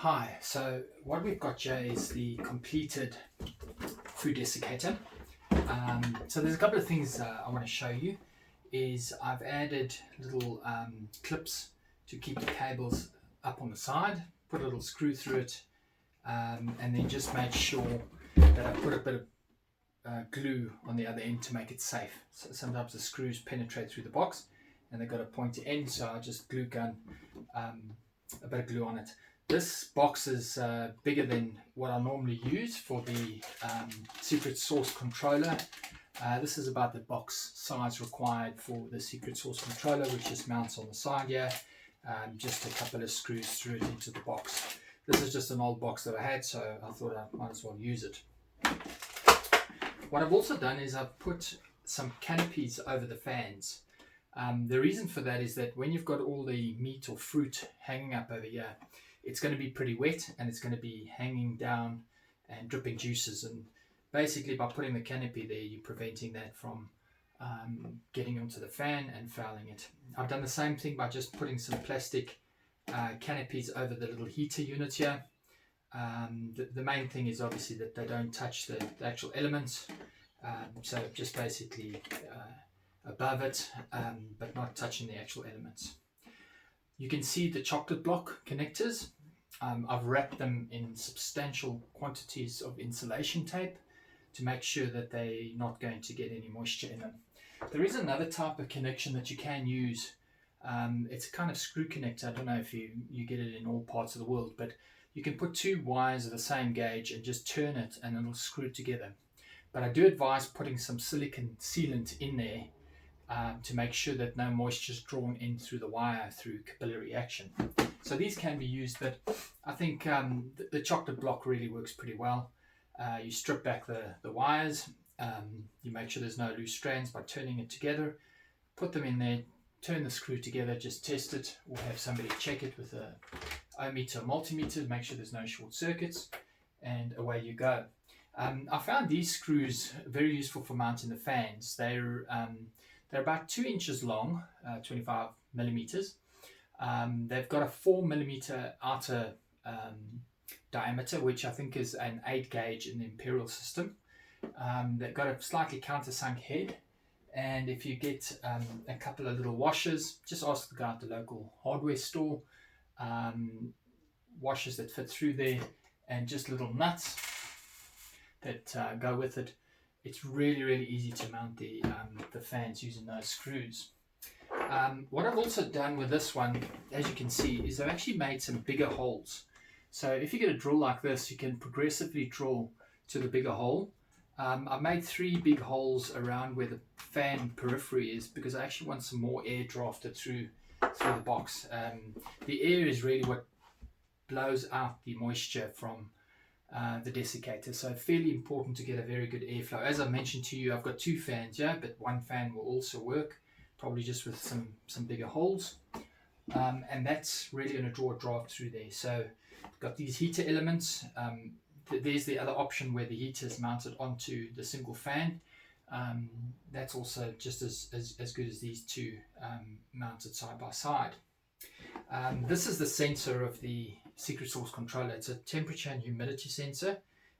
Hi, so what we've got here is the completed food desiccator. So there's a couple of things I want to show you. I've added little clips to keep the cables up on the side, put a little screw through it, and then just made sure that I put a bit of glue on the other end to make it safe. So sometimes the screws penetrate through the box and they've got a pointy end, so I just glue gun a bit of glue on it. This box is bigger than what I normally use for the secret source controller. This is about the box size required for the secret source controller, which just mounts on the side here. Just a couple of screws through it into the box. This is just an old box that I had, so I thought I might as well use it. What I've also done is I've put some canopies over the fans. The reason for that is that when you've got all the meat or fruit hanging up over here, it's going to be pretty wet and it's going to be hanging down and dripping juices, and basically by putting the canopy there you're preventing that from getting onto the fan and fouling it. I've done the same thing by just putting some plastic canopies over the little heater unit here. The main thing is obviously that they don't touch the actual elements, so just basically above it, but not touching the actual elements. You can see the chocolate block connectors. I've wrapped them in substantial quantities of insulation tape to make sure that they're not going to get any moisture in them. There is another type of connection that you can use. It's a kind of screw connector. I don't know if you get it in all parts of the world, but you can put two wires of the same gauge and just turn it and it'll screw together. But I do advise putting some silicone sealant in there to make sure that no moisture is drawn in through the wire through capillary action. So these can be used, but I think the chocolate block really works pretty well. You strip back the wires, you make sure there's no loose strands by turning it together, put them in there, turn the screw together, just test it, or have somebody check it with a ohmmeter or multimeter to make sure there's no short circuits, and away you go. I found these screws very useful for mounting the fans. They're about 2 inches long, 25 millimeters. They've got a 4 millimeter outer diameter, which I think is an 8 gauge in the imperial system. They've got a slightly countersunk head, and if you get a couple of little washers, just ask the guy at the local hardware store. Washers that fit through there, and just little nuts that go with it. It's really easy to mount the fans using those screws. What I've also done with this one, as you can see, is I've actually made some bigger holes. So if you get a drill like this, you can progressively drill to the bigger hole. I've made 3 big holes around where the fan periphery is because I actually want some more air drafted through the box. The air is really what blows out the moisture from the desiccator, so fairly important to get a very good airflow. As I mentioned to you, I've got 2 fans here, but 1 fan will also work, probably just with some bigger holes, and that's really going to draw a draft through there. So I've got these heater elements. There's the other option where the heater is mounted onto the single fan. That's also just as good as these 2 mounted side by side. This is the sensor of the secret source controller. It's a temperature and humidity sensor,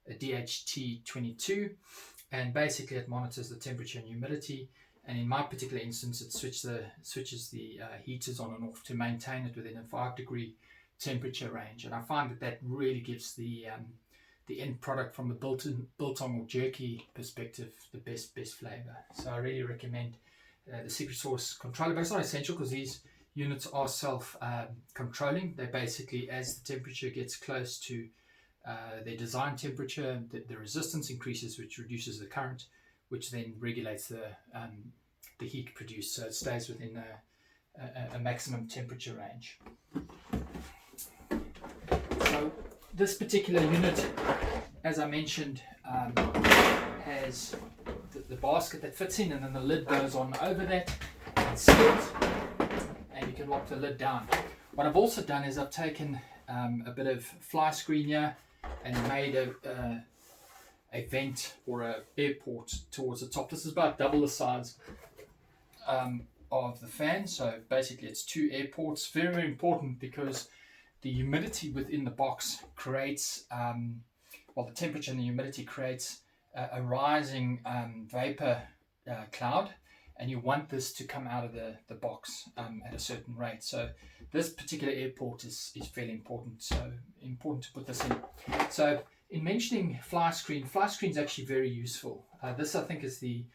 a DHT22, and basically it monitors the temperature and humidity, and in my particular instance it switches the heaters on and off to maintain it within a 5-degree temperature range. And I find that really gives the end product from the Biltong or jerky perspective the best flavor. So I really recommend the secret source controller, but it's not essential because these units are self-controlling. They basically, as the temperature gets close to their design temperature, the resistance increases, which reduces the current, which then regulates the heat produced, so it stays within a maximum temperature range. So this particular unit, as I mentioned, has the basket that fits in, and then the lid goes on over that and seals, and you can lock the lid down. What I've also done is I've taken a bit of fly screen here and made a vent or an air port towards the top. This is about double the size of the fan, so basically it's 2 air ports. Very important because the humidity within the box creates, well, the temperature and the humidity creates a rising vapor cloud, and you want this to come out of the box at a certain rate. So this particular airport is fairly important, so important to put this in. So in mentioning fly screen is actually very useful. This I think is the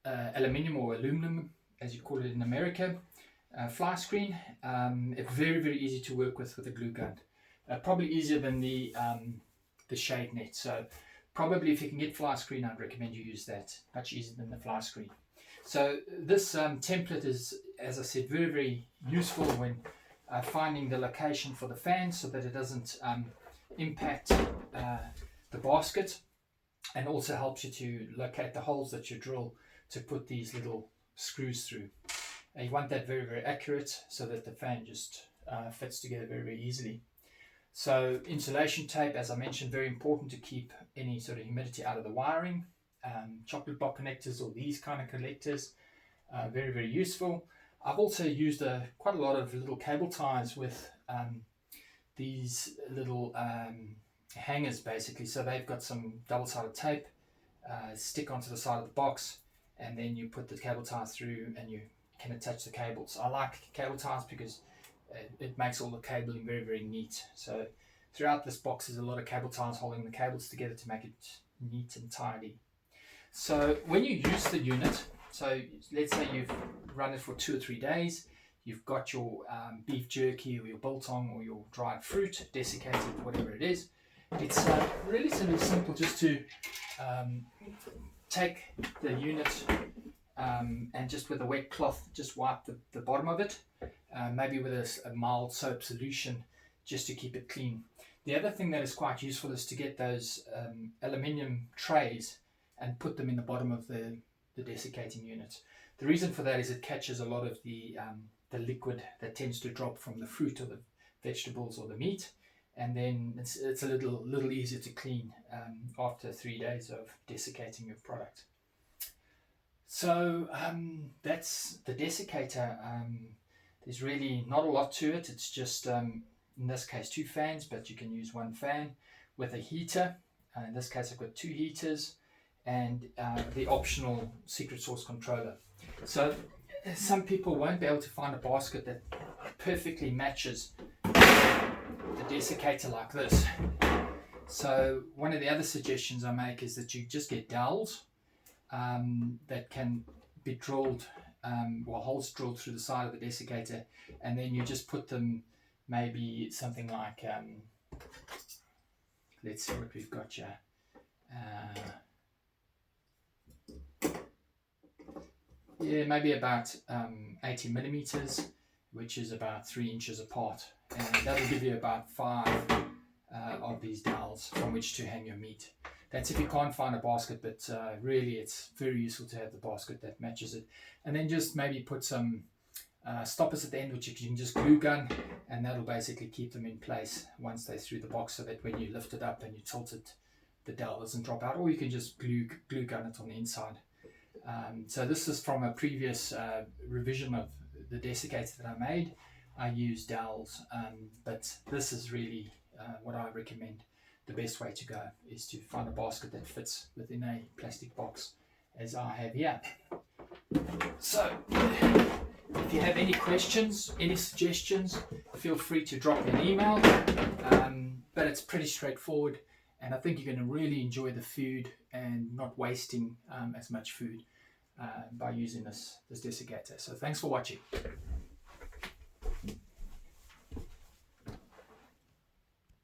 aluminium or aluminum, as you call it in America, fly screen. Very, very easy to work with a glue gun. Probably easier than the shade net. So probably if you can get fly screen, I'd recommend you use that. Much easier than the fly screen. So this template is, as I said, very, very useful when finding the location for the fan so that it doesn't impact the basket, and also helps you to locate the holes that you drill to put these little screws through. And you want that very, very accurate so that the fan just fits together very, very easily. So insulation tape, as I mentioned, very important to keep any sort of humidity out of the wiring. Chocolate block connectors or these kind of connectors, very, very useful. I've also used quite a lot of little cable ties with these little hangers basically. So they've got some double-sided tape, stick onto the side of the box, and then you put the cable ties through and you can attach the cables. I like cable ties because it makes all the cabling very, very neat. So throughout this box is a lot of cable ties holding the cables together to make it neat and tidy. So when you use the unit, so let's say you've run it for 2 or 3 days, you've got your beef jerky or your biltong or your dried fruit, desiccated, whatever it is. It's relatively simple just to take the unit and just with a wet cloth just wipe the bottom of it, maybe with a mild soap solution just to keep it clean. The other thing that is quite useful is to get those aluminium trays and put them in the bottom of the desiccating unit. The reason for that is it catches a lot of the liquid that tends to drop from the fruit or the vegetables or the meat, and then it's a little easier to clean after 3 days of desiccating your product. So that's the desiccator. There's really not a lot to it. It's just in this case 2 fans, but you can use 1 fan with a heater. In this case I've got 2 heaters and the optional secret source controller. So some people won't be able to find a basket that perfectly matches the desiccator like this. So one of the other suggestions I make is that you just get dowels that can be drilled, holes drilled through the side of the desiccator, and then you just put them maybe something like, let's see what we've got here. Yeah, maybe about 80 millimeters, which is about 3 inches apart, and that'll give you about 5 of these dowels from which to hang your meat. That's if you can't find a basket, but really it's very useful to have the basket that matches it. And then just maybe put some stoppers at the end, which you can just glue gun, and that'll basically keep them in place once they're through the box, so that when you lift it up and you tilt it, the dowel doesn't drop out, or you can just glue gun it on the inside. So this is from a previous revision of the desiccator that I made. I used dowels, but this is really what I recommend. The best way to go is to find a basket that fits within a plastic box, as I have here. So if you have any questions, any suggestions, feel free to drop me an email, but it's pretty straightforward, and I think you're going to really enjoy the food and not wasting as much food by using this desiccator. So thanks for watching.